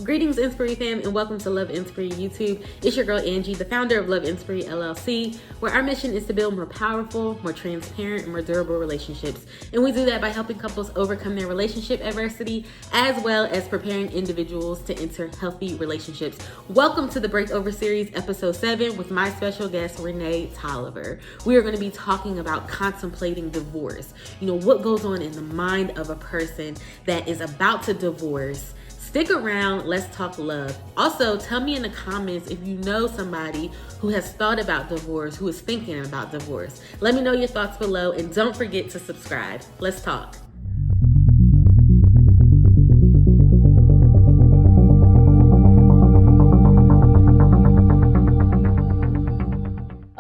Greetings, Inspiry fam, and welcome to Love Inspiry YouTube. It's your girl Angie, the founder of Love Inspiry LLC, where our mission is to build more powerful, more transparent, and more durable relationships. And we do that by helping couples overcome their relationship adversity, as well as preparing individuals to enter healthy relationships. Welcome to the Breakover Series, Episode 7, with my special guest, Renee Tolliver. We are going to be talking about contemplating divorce. You know, what goes on in the mind of a person that is about to divorce. Stick around, let's talk love. Also, tell me in the comments if you know somebody who has thought about divorce, who is thinking about divorce. Let me know your thoughts below, and don't forget to subscribe. Let's talk.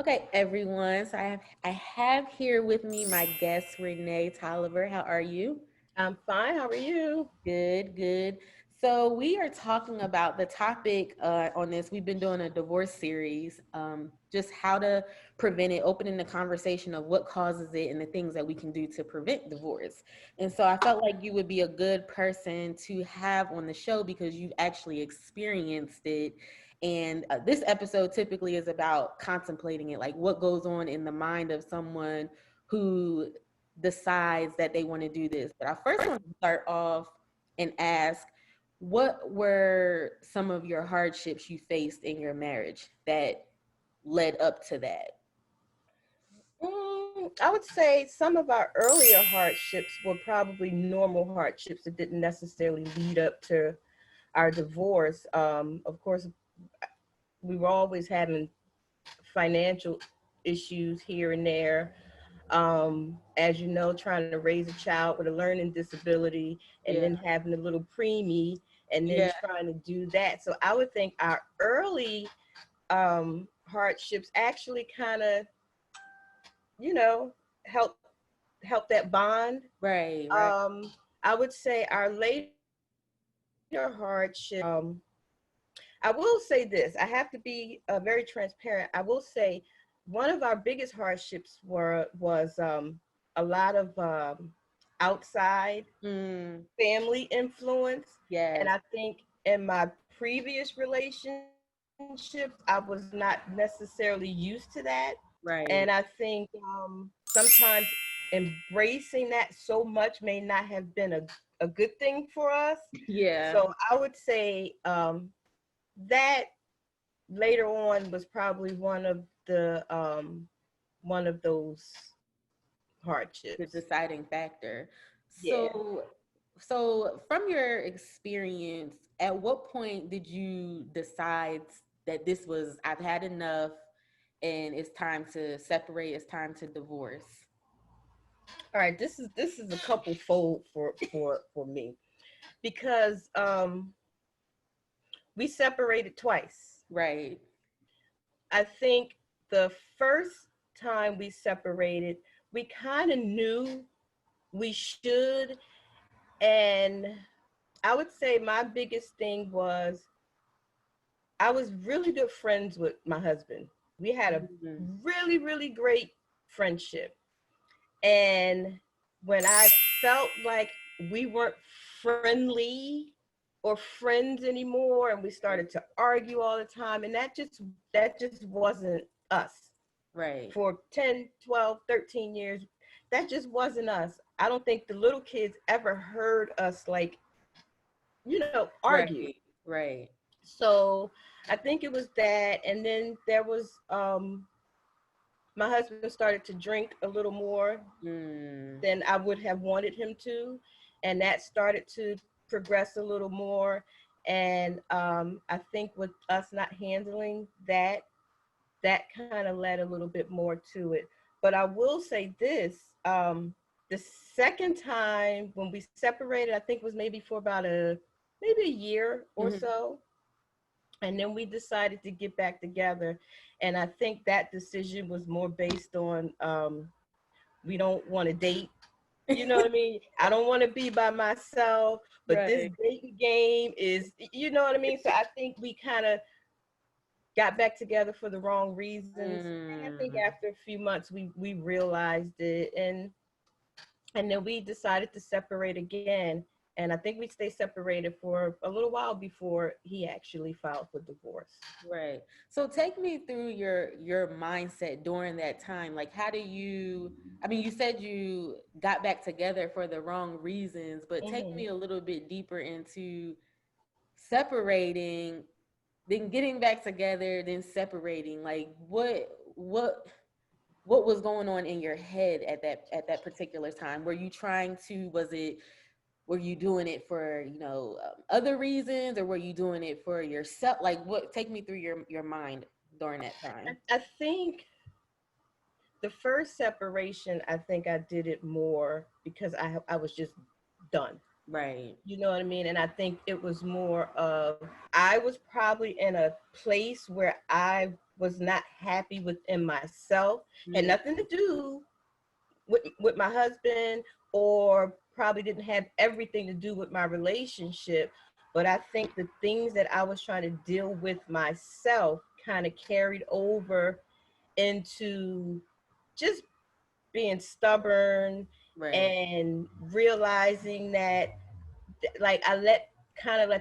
Okay, everyone. So I have here with me my guest, Renee Tolliver. How are you? I'm fine. How are you? Good, good. So we are talking about the topic on this. We've been doing a divorce series, just how to prevent it, opening the conversation of what causes it and the things that we can do to prevent divorce. And so I felt like you would be a good person to have on the show because you've actually experienced it. And this episode typically is about contemplating it, like what goes on in the mind of someone who decides that they want to do this. But I first want to start off and ask, what were some of your hardships you faced in your marriage that led up to that? I would say some of our earlier hardships were probably normal hardships that didn't necessarily lead up to our divorce. Of course, we were always having financial issues here and there. As you know, trying to raise a child with a learning disability and Yeah. then having a little preemie and then Yeah. trying to do that. So I would think our early hardships actually kind of, you know, help that bond. Right, right. Um, I would say our later hardship. I will say this. I have to be very transparent. I will say one of our biggest hardships was a lot of outside Mm, family influence, and yes. I think in my previous relationships, I was not necessarily used to that, and I Right. think sometimes embracing that so much may not have been a good thing for us. Yeah. So I would say that later on was probably one of those The hardships. deciding factor. Yeah. So from your experience, at what point did you decide that this was, I've had enough and it's time to separate, it's time to divorce? All right. This is a couple fold for me because we separated twice. Right. I think the first time we separated, we kind of knew we should, and I would say my biggest thing was I was really good friends with my husband. We had a Mhm. really great friendship. And when I felt like we weren't friendly or friends anymore and we started to argue all the time, and that just wasn't us. Right. For 10, 12, 13 years, that just wasn't us. I don't think the little kids ever heard us, like, argue. Right. Right. So I think it was that, and then there was my husband started to drink a little more Mm. than I would have wanted him to, and that started to progress a little more. And I think with us not handling that, that kind of led a little bit more to it. But I will say this: the second time when we separated, I think was maybe for about maybe a year or Mhm. so, and then we decided to get back together. And I think that decision was more based on we don't want to date. You know what I mean? I don't want to be by myself, but this Right. dating game is, you know what I mean? So I think we kind of got back together for the wrong reasons. And I think Mm. after a few months we realized it, and then we decided to separate again. And I think we stayed separated for a little while before he actually filed for divorce. Right. So take me through your mindset during that time. Like, how do you, I mean, you said you got back together for the wrong reasons, but take Hmm. me a little bit deeper into separating, then getting back together, then separating. Like, what was going on in your head at that particular time? Were you trying to, were you doing it for, other reasons, or were you doing it for yourself? Like, what, take me through your mind during that time. I think the first separation, I think I did it more because I was just done. Right. You know what I mean? And I think it was more of, I was probably in a place where I was not happy within myself. Had Mm, nothing to do with my husband, or probably didn't have everything to do with my relationship. But I think the things that I was trying to deal with myself kind of carried over into just being stubborn right. and realizing that, like, I let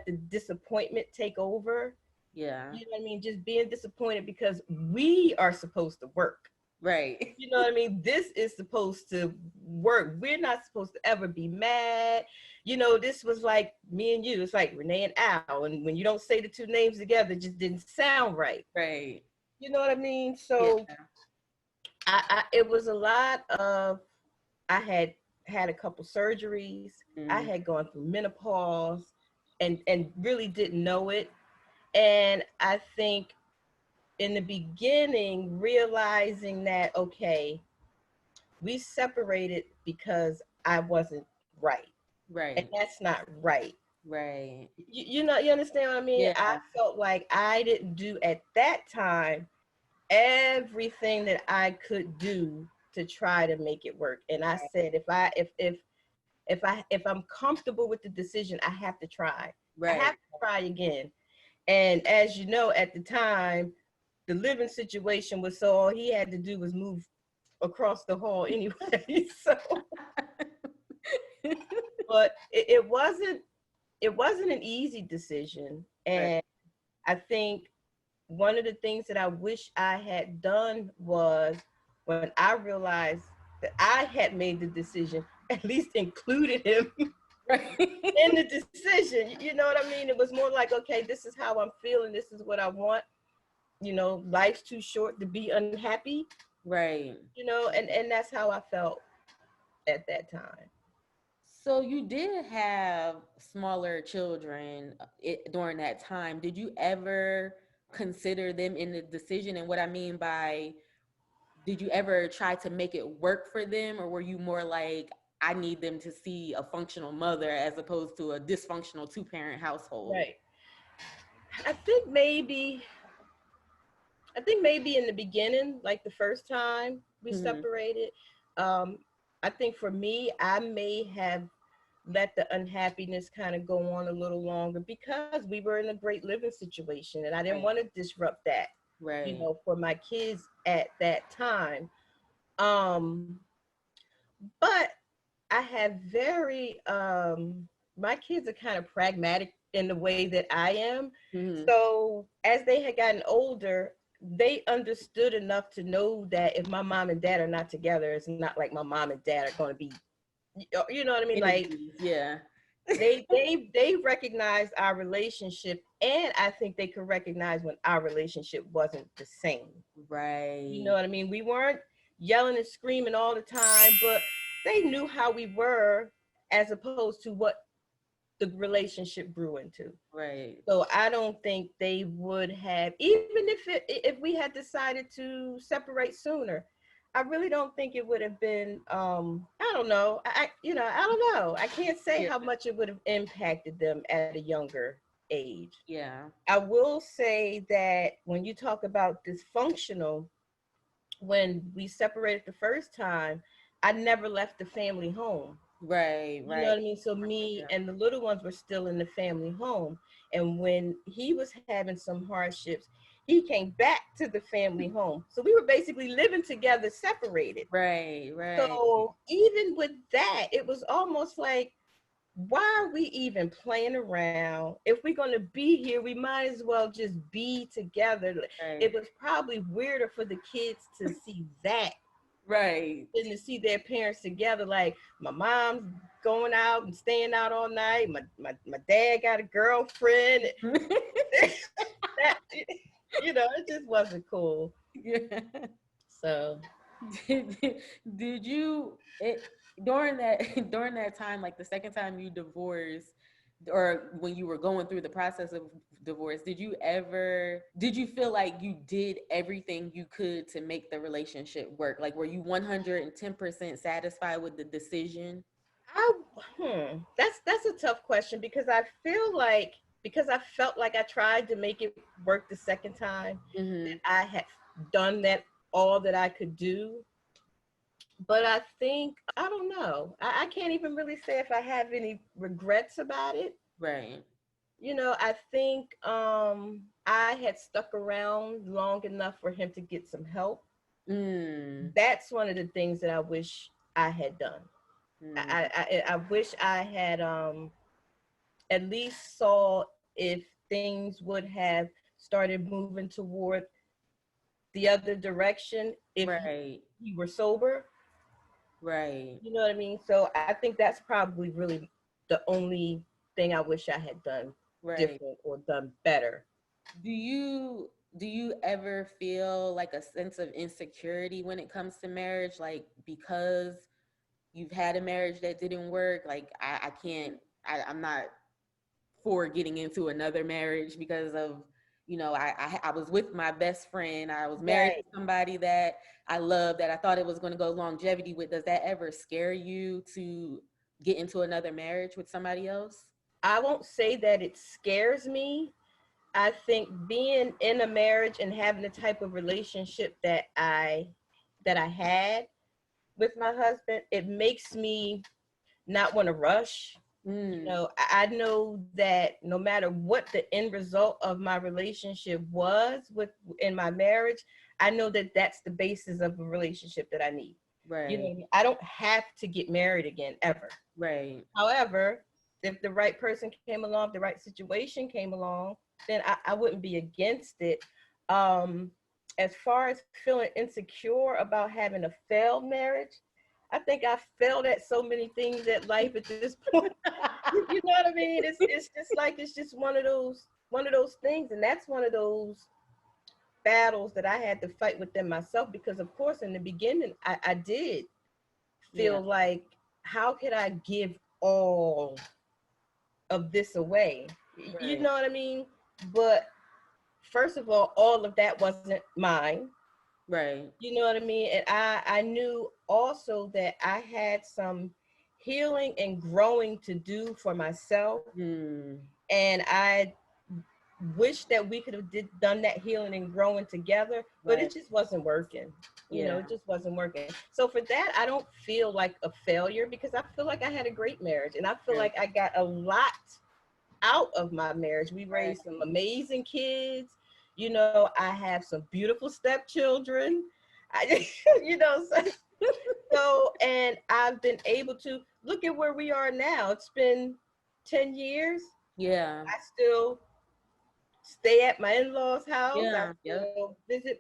the disappointment take over. Yeah. You know what I mean? Just being disappointed because we are supposed to work. Right. You know what I mean? This is supposed to work. We're not supposed to ever be mad. You know, this was like me and you. It's like Renee and Al. And when you don't say the two names together, it just didn't sound right. Right. You know what I mean? Yeah. So it was a lot of, I had a couple surgeries. I Mm, had gone through menopause and really didn't know it. And I think in the beginning, realizing that, okay, we separated because I wasn't right. And right. that's not right. Right. You understand what I mean? I Yeah. felt like I didn't do at that time everything that I could do to try to make it work. And I said, if I'm comfortable with the decision, I have to try. I have Right. to try again. And as you know, at the time, the living situation was, so all he had to do was move across the hall anyway. So, but it wasn't an easy decision. Right. And I think one of the things that I wish I had done was, when I realized that I had made the decision, at least included him Right. in the decision. You know what I mean? It was more like, okay, this is how I'm feeling. This is what I want. You know, life's too short to be unhappy. Right. You know, and that's how I felt at that time. So you did have smaller children during that time. Did you ever consider them in the decision? And what I mean by, did you ever try to make it work for them, or were you more like, I need them to see a functional mother as opposed to a dysfunctional two-parent household? Right. I think maybe in the beginning, like the first time we Hmm. separated, um, I think for me, I may have let the unhappiness kind of go on a little longer because we were in a great living situation and I didn't Right. want to disrupt that, Right. for my kids at that time. Um, but I have my kids are kind of pragmatic in the way that I am. Hmm. So as they had gotten older, they understood enough to know that if my mom and dad are not together, it's not like my mom and dad are going to be, you know what I mean? Like, Enemies. Yeah. they recognized our relationship, and I think they could recognize when our relationship wasn't the same. You know Right. what I mean? We weren't yelling and screaming all the time, but they knew how we were as opposed to what the relationship grew into. Right. So I don't think they would have, even if we had decided to separate sooner. I really don't think it would have been. I don't know. I don't know. I can't say Yeah. how much it would have impacted them at a younger age. Yeah. I will say that when you talk about dysfunctional, when we separated the first time, I never left the family home. Right. You know Right. what I mean? So Yeah. me and the little ones were still in the family home. And when he was having some hardships, he came back to the family home. So we were basically living together, separated. Right. Right. So even with that, it was almost like why are we even playing around? If we're going to be here, we might as well just be together. Right. It was probably weirder for the kids to see that Right. than to see their parents together. Like, my mom's going out and staying out all night. My dad got a girlfriend. That, it just wasn't cool. Yeah. So Did, did you during that during that time, like the second time you divorced, or when you were going through the process of divorce, did you feel like you did everything you could to make the relationship work? Like, were you 110% satisfied with the decision? I that's a tough question, because I feel like, because I felt like I tried to make it work the second time, that Mm-hmm. I had done that all that I could do. But I think, I don't know. I can't even really say if I have any regrets about it. Right. I think I had stuck around long enough for him to get some help. Mm. That's one of the things that I wish I had done. Mm. I wish I had at least saw if things would have started moving toward the other direction if Right. he were sober. Right. You know what I mean? So I think that's probably really the only thing I wish I had done Right. different or done better. Do you ever feel like a sense of insecurity when it comes to marriage, like because you've had a marriage that didn't work, like I can't, I'm not for getting into another marriage because of, I was with my best friend, I was married to Right. somebody that I love, that I thought it was going to go longevity with. Does that ever scare you to get into another marriage with somebody else? I won't say that it scares me. I think being in a marriage and having the type of relationship that I had with my husband, it makes me not want to rush. Mm. I know that no matter what the end result of my relationship was with in my marriage, I know that that's the basis of a relationship that I need. Right. I don't have to get married again ever. Right. However, if the right person came along, the right situation came along, then I wouldn't be against it. Um, as far as feeling insecure about having a failed marriage, I think I failed at so many things at life at this point. You know what I mean? It's just like, it's just one of those things, and that's one of those battles that I had to fight within myself, because of course in the beginning I did Yeah. feel like, how could I give all of this away? You Right. know what I mean? But first of all of that wasn't mine. Right. You know what I mean? And I knew also that I had some healing and growing to do for myself. Hmm. And I wish that we could have done that healing and growing together, but Right. it just wasn't working. Yeah. It just wasn't working. So for that, I don't feel like a failure, because I feel like I had a great marriage, and I feel Right. like I got a lot out of my marriage. We Right. raised some amazing kids. I have some beautiful stepchildren. I, and I've been able to look at where we are now. It's been 10 years. Yeah. I still stay at my in-laws house. I Yeah. Yep. still visit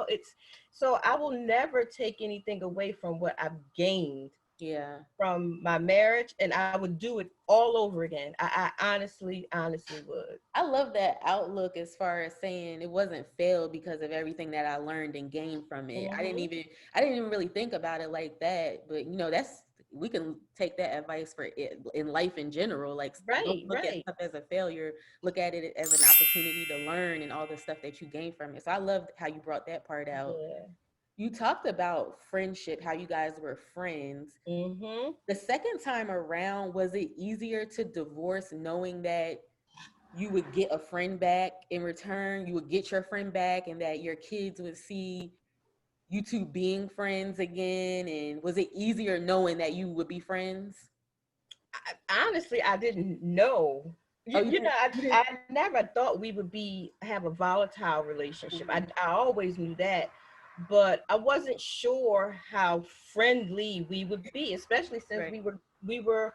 it's, so I will never take anything away from what I've gained Yeah. from my marriage, and I would do it all over again. I honestly would. I love that outlook as far as saying it wasn't failed because of everything that I learned and gained from it. I didn't Hmm. even I didn't even really think about it like that. But that's, we can take that advice for it in life in general. Like, don't Right, look at right. stuff as a failure. Look at it as an opportunity to learn and all the stuff that you gain from it. So I loved how you brought that part out. Yeah. You talked about friendship, how you guys were friends. Hmm. The second time around, was it easier to divorce knowing that you would get a friend back in return, you would get your friend back, and that your kids would see you two being friends again? And was it easier knowing that you would be friends? Honestly, I didn't know. Oh, You, you you know, didn't, I, you didn't. I never thought we would have a volatile relationship. I, Mhm. I always knew that, but I wasn't sure how friendly we would be, especially since Right. we were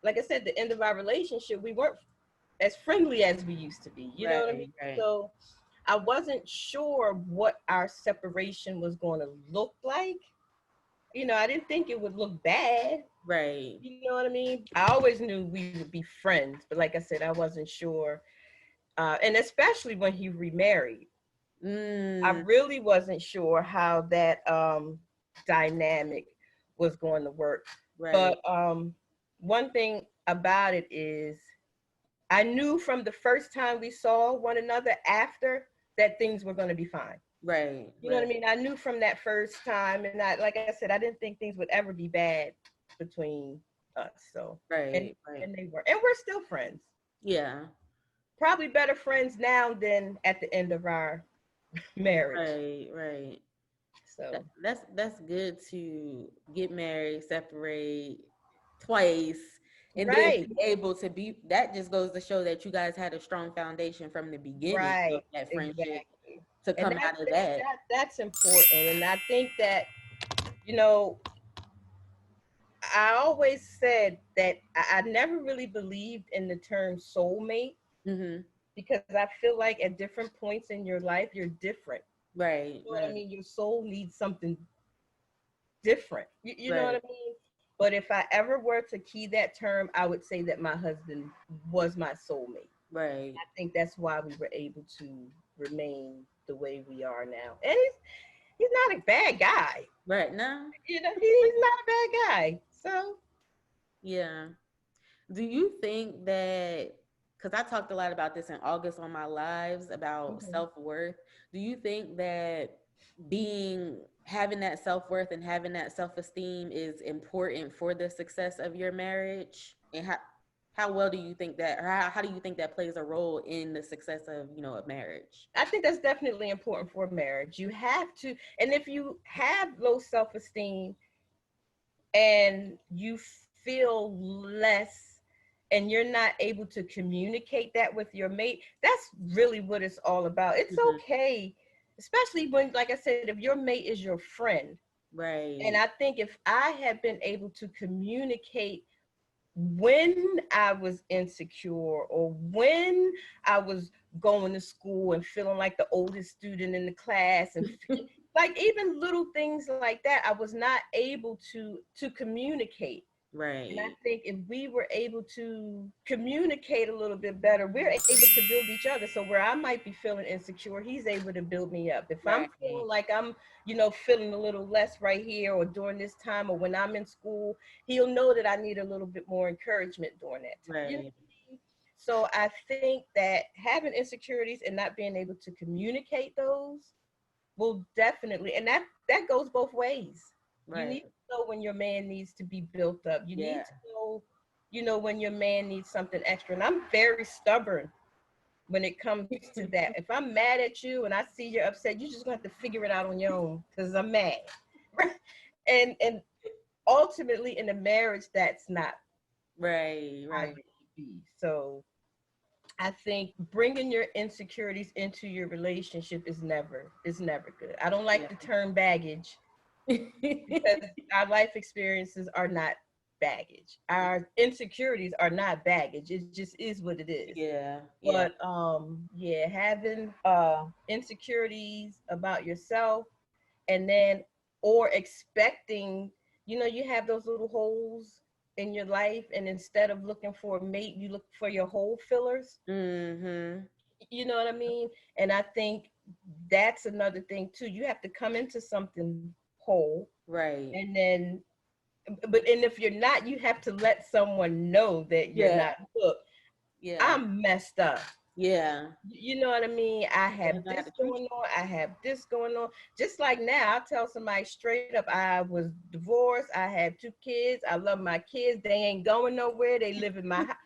like I said, the end of our relationship, we weren't as friendly as we used to be. You know what I mean? Right, right, So I wasn't sure what our separation was going to look like. I didn't think it would look bad. right. You know what I mean? I always knew we would be friends, but like I said, I wasn't sure. And especially when he remarried, I Mm, really wasn't sure how that dynamic was going to work. right, But one thing about it is, I knew from the first time we saw one another after that things were going to be fine. right, You know what I right, mean? I knew from that first time, and like I said, I didn't think things would ever be bad between us. So, and right, right. and they were, and we're still friends. Yeah, Probably better friends now than at the end of our marriage. right, right. So, That's good to get married, separate twice, and then right, be able to be. That just goes to show that you guys had a strong foundation from the beginning of right, that friendship exactly. to And come out of that. that's important. And I think that, you know, I always said that I never really believed in the term soulmate, Mm-hmm. because I feel like at different points in your life, you're different. Right, You know what I right, mean? Your soul needs something different. You know what right, I mean? But if I ever were to key that term, I would say that my husband was my soulmate. right, I think that's why we were able to remain the way we are now. And he's not a bad guy. right. No, He's not a bad guy. So, yeah. Do you think that, because I talked a lot about this in August on my lives about mhm. self-worth, do you think that having that self-worth and having that self-esteem is important for the success of your marriage? And how well do you think that, or how do you think that plays a role in the success of, a marriage? I think that's definitely important for marriage. You have to, and if you have low self esteem and you feel less and you're not able to communicate that with your mate, that's really what it's all about. It's Hmm. okay, especially when, like I said, if your mate is your friend. And Right. I think if I had been able to communicate when I was insecure, or when I was going to school and feeling like the oldest student in the class, and like even little things like that, I was not able to communicate. And I Right. think if we were able to communicate a little bit better, we're able to build each other. So where I might be feeling insecure, he's able to build me up. If I'm Right. feeling like I'm, feeling a little less right here or during this time, or when I'm in school, he'll know that I need a little bit more encouragement during that time. Right. So I think that having insecurities and not being able to communicate those will definitely, and that goes both ways. You Right. need to know when your man needs to be built up. You Yeah. need to know, when your man needs something extra. And I'm very stubborn when it comes to that. If I'm mad at you and I see you're upset, you're just gonna have to figure it out on your own, because I'm mad. And ultimately in a marriage, that's not Right. how it Right. should be. So I think bringing your insecurities into your relationship is never good. I don't like Yeah. the term baggage, because our life experiences are not baggage. Our insecurities are not baggage. It just is what it is. Yeah. Yeah. But yeah, having insecurities about yourself, and then, or expecting, you have those little holes in your life, and instead of looking for a mate, you look for your hole fillers. Mm-hmm. You know what I mean? And I think that's another thing too. You have to come into something whole, Right. and then, and if you're not, you have to let someone know that you're Yeah. not. Look, Yeah. I'm messed up. Yeah. You know what I mean? I have And I have this the truth. going on. I have this going on. Just like now, I'll tell somebody straight up, I was divorced. I have 2 kids. I love my kids. They ain't going nowhere. They live in my house.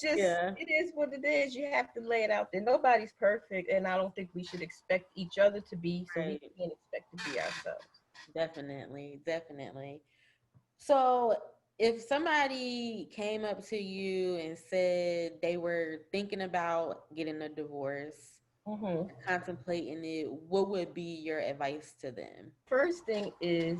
Just, Yeah. it is what it is. You have to lay it out there. Nobody's perfect, and I don't think we should expect each other to be, so we Right. can't expect to be ourselves. Definitely. Definitely. So, if somebody came up to you and said they were thinking about getting a divorce, Hmm. contemplating it, what would be your advice to them? First thing is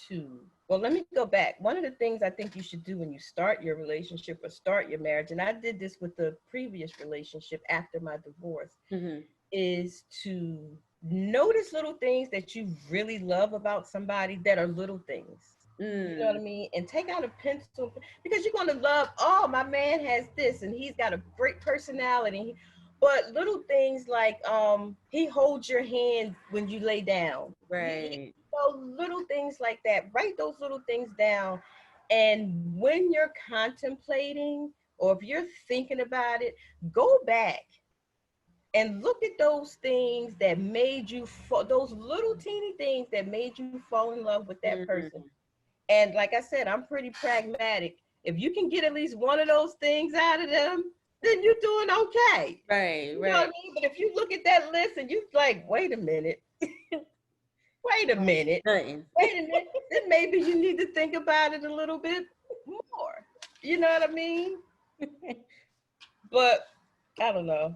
to Well, let me go back. One of the things I think you should do when you start your relationship or start your marriage, and I did this with the previous relationship after my divorce, Mm-hmm. is to notice little things that you really love about somebody that are little things. You know what I mean? And take out a pencil, because you're going to love, oh, my man has this and he's got a great personality. But little things like he holds your hand when you lay down. Right. Little things like that. Write those little things down. And when you're contemplating, or if you're thinking about it, go back and look at those things that made you fall, those little teeny things that made you fall in love with that person. And like I said, I'm pretty pragmatic. If you can get at least one of those things out of them, then you're doing okay. Right, You know what I mean? But if you look at that list and you're like, wait a minute, wait a minute, Nothing. wait a minute, then maybe you need to think about it a little bit more. You know what I mean? But I don't know.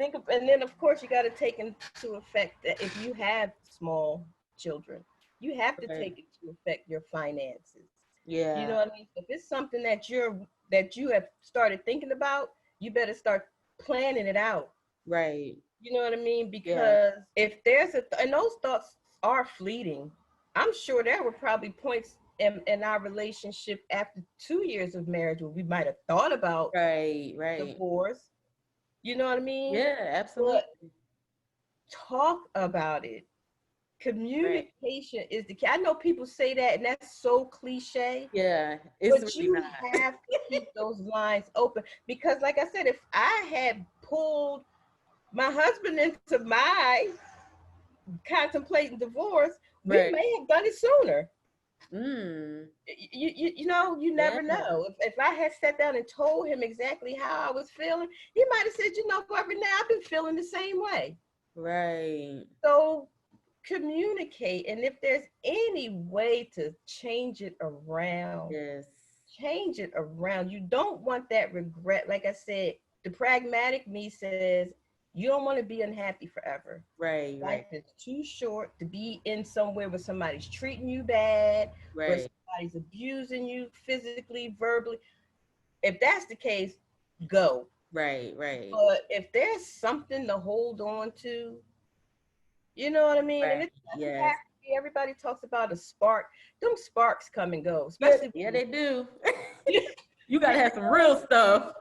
And then of course you got to take into effect that if you have small children, you have to take into effect your finances. Yeah. You know what I mean? If it's something that you have started thinking about, you better start planning it out. Right. You know what I mean? Because if there's and those thoughts are fleeting. I'm sure there were probably points in our relationship after 2 years of marriage where we might have thought about divorce. You know what I mean? Yeah, absolutely. But talk about it. Communication is the key. I know people say that, and that's so cliche. Yeah, it's But really you not. have to keep those lines open, because, like I said, if I had pulled my husband into my contemplating divorce, we may have done it sooner. You know, you never know. If I had sat down and told him exactly how I was feeling, he might have said, you know what, Renee, I've been feeling the same way. Right. So communicate. And if there's any way to change it around, change it around. You don't want that regret. Like I said, the pragmatic me says you don't want to be unhappy forever. Life is too short to be in somewhere where somebody's treating you bad, where somebody's abusing you physically, verbally. If that's the case, go. Right. But if there's something to hold on to, you know what I mean? And it doesn't have to be, everybody talks about a spark. Them sparks come and go. Especially they do. You gotta have some real stuff.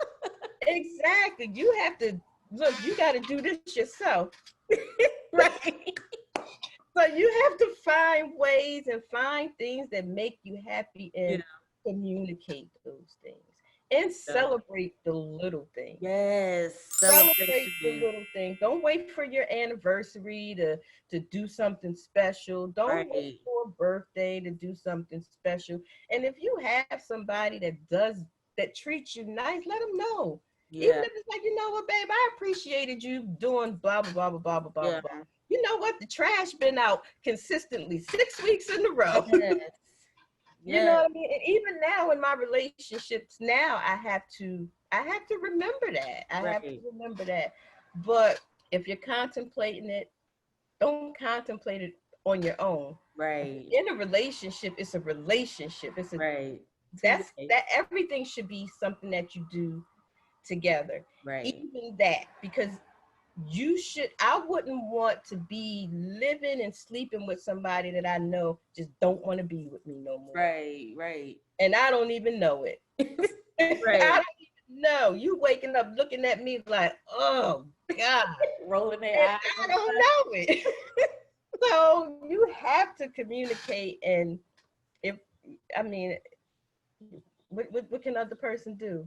Exactly. You have to look, you gotta do this yourself. Right. So you have to find ways and find things that make you happy and communicate those things. And celebrate the little things. Yes. Celebrate the little things. Don't wait for your anniversary to do something special. Don't wait for a birthday to do something special. And if you have somebody that treats you nice, let them know. Even if it's like, you know what, babe, I appreciated you doing blah, blah, blah, blah, blah, blah, blah. You know what? The trash been out consistently 6 weeks in a row. You know what I mean? And even now in my relationships now, I have to remember that. I have to remember that. But if you're contemplating it, don't contemplate it on your own. Right. In a relationship, it's a relationship. It's a that everything should be something that you do together. Even that, because I wouldn't want to be living and sleeping with somebody that I know just don't want to be with me no more. Right. And I don't even know it. I don't even know. You waking up looking at me like, oh God. Rolling their eyes. I don't know it. So you have to communicate, and what can other person do?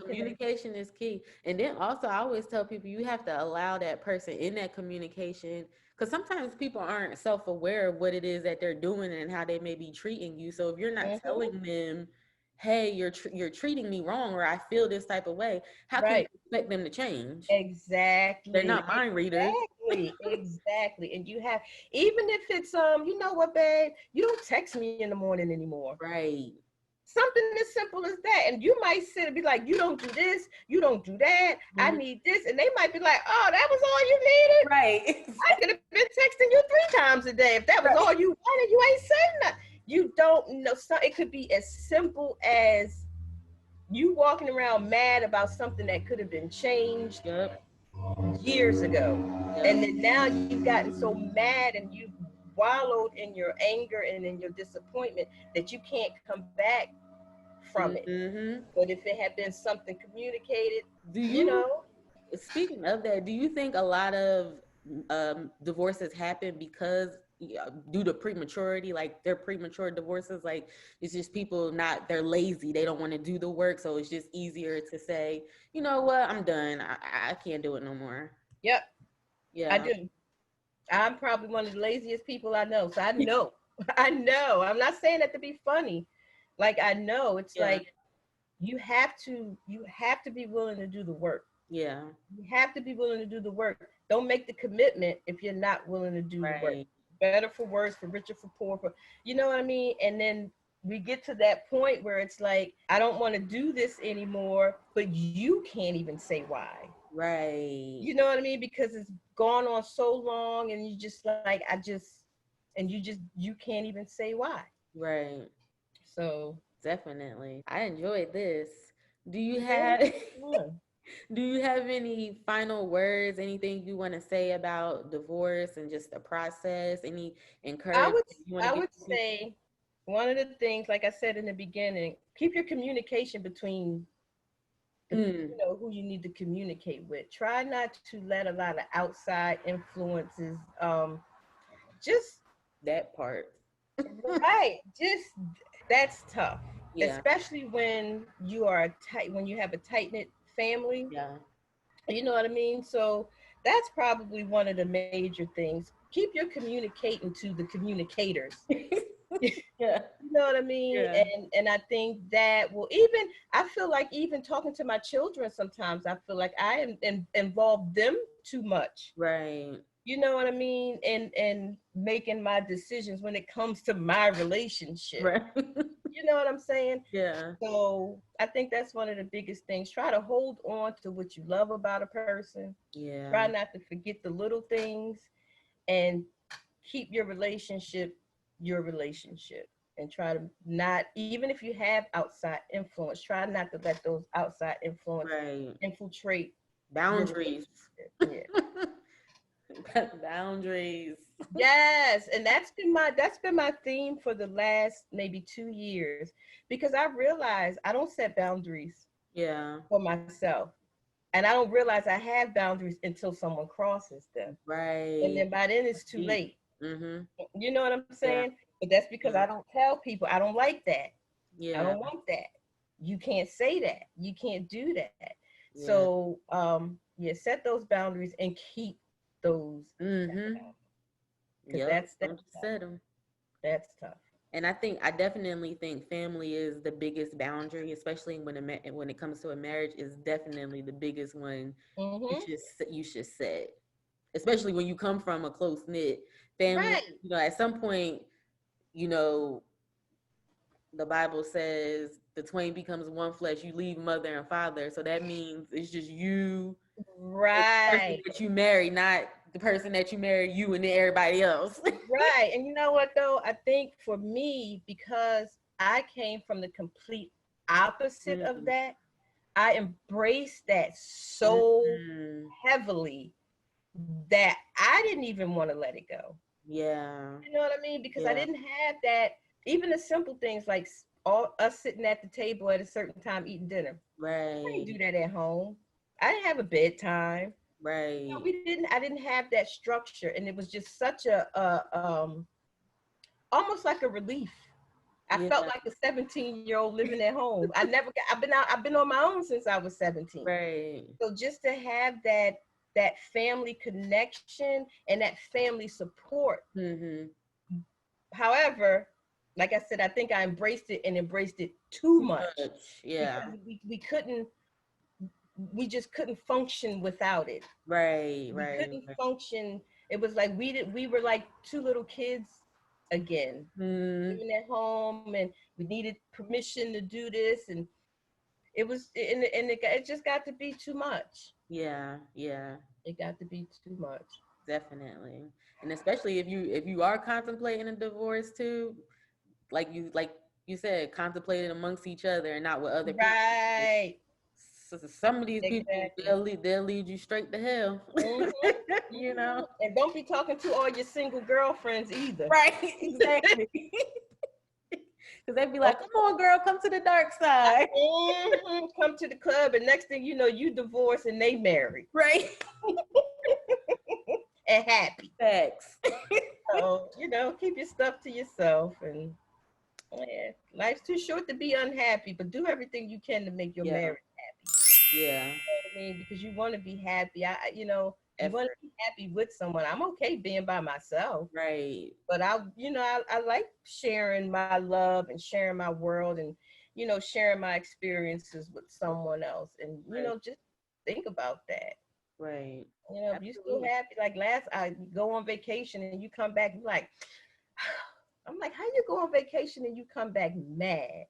Communication is key. And then also I always tell people you have to allow that person in that communication, because sometimes people aren't self-aware of what it is that they're doing and how they may be treating you. So if you're not telling them, hey, you're treating me wrong, or I feel this type of way, how can you expect them to change? Exactly. They're not mind readers. Exactly. And you have, even if it's you know what, babe, you don't text me in the morning anymore. Right. Something as simple as that. And you might sit and be like, you don't do this, you don't do that, I need this. And they might be like, oh, that was all you needed? Right. I could have been texting you 3 times a day. If that was all you wanted, you ain't saying nothing. You don't know. So it could be as simple as you walking around mad about something that could have been changed Yep. years ago. And Yep. then now you've gotten so mad and you've wallowed in your anger and in your disappointment that you can't come back from it. Mm-hmm. But if it had been something communicated, Do you you, know, speaking of that, do you think a lot of divorces happen because due to prematurity, like they're premature divorces, like it's just people not, they're lazy, they don't want to do the work, so it's just easier to say, you know what, I'm done, I can't do it no more. yep, I Yeah. do. I'm probably one of the laziest people I know. So I know. I know. I'm not saying that to be funny. Like I know it's Yeah. like you have to be willing to do the work. Yeah. You have to be willing to do the work. Don't make the commitment if you're not willing to do the work. Right. Better for worse, for richer, for poor, for you know what I mean? And then we get to that point where it's like, I don't want to do this anymore, but you can't even say why. Right. You know what I mean? Because it's gone on so long and you just like, you can't even say why. Right. So Definitely. I enjoyed this. Do you yeah, have fun. do you have any final words, anything you want to say about divorce and just the process, any I encouragement would you want to I give would to people? say one of the things, like I said in the beginning, keep your communication between Mm, who you need to communicate with. Try not to let a lot of outside influences just that part. right. Just that's tough, Yeah. especially when you have a tight knit family. Yeah. You know what I mean? So that's probably one of the major things. Keep your communicating to the communicators. Yeah. You know what I mean? Yeah. And I think that will even I feel like even talking to my children sometimes I feel like I involve them too much. Right. You know what I mean? And making my decisions when it comes to my relationship. Right. You know what I'm saying? Yeah. So I think that's one of the biggest things. Try to hold on to what you love about a person. Try Yeah. not to forget the little things and keep your relationship and try to not, even if you have outside influence, try not to let those outside influence Right. infiltrate your Boundaries. relationship. Yeah. Boundaries. Yes, and that's been my theme for the last maybe 2 years because I realize I don't set boundaries Yeah. for myself, and I don't realize I have boundaries until someone crosses them, and Right. then by then it's too Deep. late. Mm-hmm. You know what I'm Yeah. saying? But that's because I Yeah. don't tell people I don't like that. I Yeah. don't want that. You can't say that. You can't do that. Yeah. So yeah, set those boundaries and keep those Mm-hmm. because Yep. that's Don't just tough. set them. That's tough. And I definitely think family is the biggest boundary, especially when it comes to a marriage, is definitely the biggest one Mm-hmm. you should set. Especially when you come from a close knit family, Right. at some point, you know, the Bible says the twain becomes one flesh. You leave mother and father, so that means it's just you and the person Right. that you marry, not the person that you marry, you and then everybody else. Right. And you know what though? I think for me, because I came from the complete opposite of Mm, that, I embraced that so mm, heavily that I didn't even want to let it go. yeah, You know what I mean? Because I yeah, didn't have that, even the simple things like all us sitting at the table at a certain time eating dinner. I didn't right, do that at home. I didn't have a bedtime. No, right, we didn't. I didn't have that structure, and it was just such a almost like a relief. I felt yeah, like a 17-year-old living at home. I never got, I've been out. I've been on my own since I was 17. right, So just to have that family connection and that family support. mm-hmm. However, like I said, I think I embraced it and embraced it too Too much much, yeah, because we just couldn't function without it. right, We right, couldn't right. function. It was like we were like two little kids again, Mm, living at home, and we needed permission to do this, and it just got to be too much. yeah, yeah. It got to be too much. Definitely. And especially if you are contemplating a divorce too, like you said, contemplating amongst each other and not with other people. Right. So some of these people, Exactly. they'll lead you straight to hell. Mhm. You know, And don't be talking to all your single girlfriends either. right? Exactly. Because they'd be like, "Come on, girl, come to the dark side." Come to the club, and next thing you know, you divorced and they married. Right. And happy. Facts. So, keep your stuff to yourself. And yeah, life's too short to be unhappy, but do everything you can to make your Yeah. marriage happy. Yeah. You know what I mean? Because you want to be happy. You want Effort. to be happy with someone. I'm okay being by myself. Right. But I like sharing my love and sharing my world and, sharing my experiences with someone else. And, Right. just think about that. Right. If you still Absolutely. happy, like I go on vacation and you come back, you're like, I'm like, how you go on vacation and you come back mad? Yeah.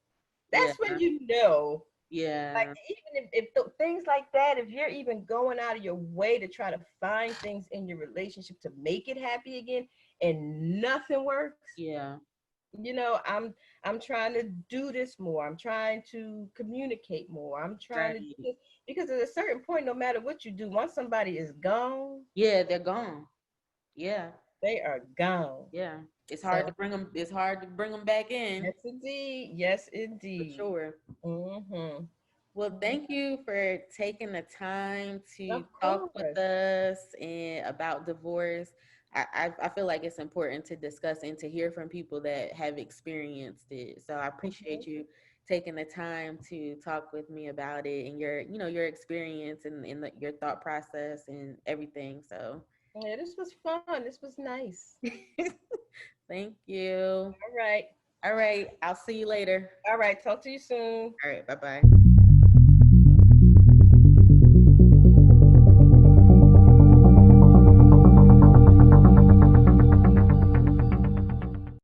That's when you know. Like, Yeah. even if things like that, if you're even going out of your way to try to find things in your relationship to make it happy again and nothing works, Yeah. I'm trying to do this more. I'm trying to communicate more. I'm trying to do Right. this because at a certain point, no matter what you do, once somebody is gone, Yeah, they're gone. Yeah. they are gone. Yeah. It's hard to So bring them. It's hard to bring them back in, yes, indeed. Yes, for indeed. sure. Mm-hmm. Well, thank you for taking the time to Of talk with course. us and about divorce. I feel like it's important to discuss and to hear from people that have experienced it. So I appreciate Mhm. you taking the time to talk with me about it and your experience and your thought process and everything. So Yeah, this was fun. This was nice. thank you. All right. All right. I'll see you later. All right. Talk to you soon. All right. Bye bye.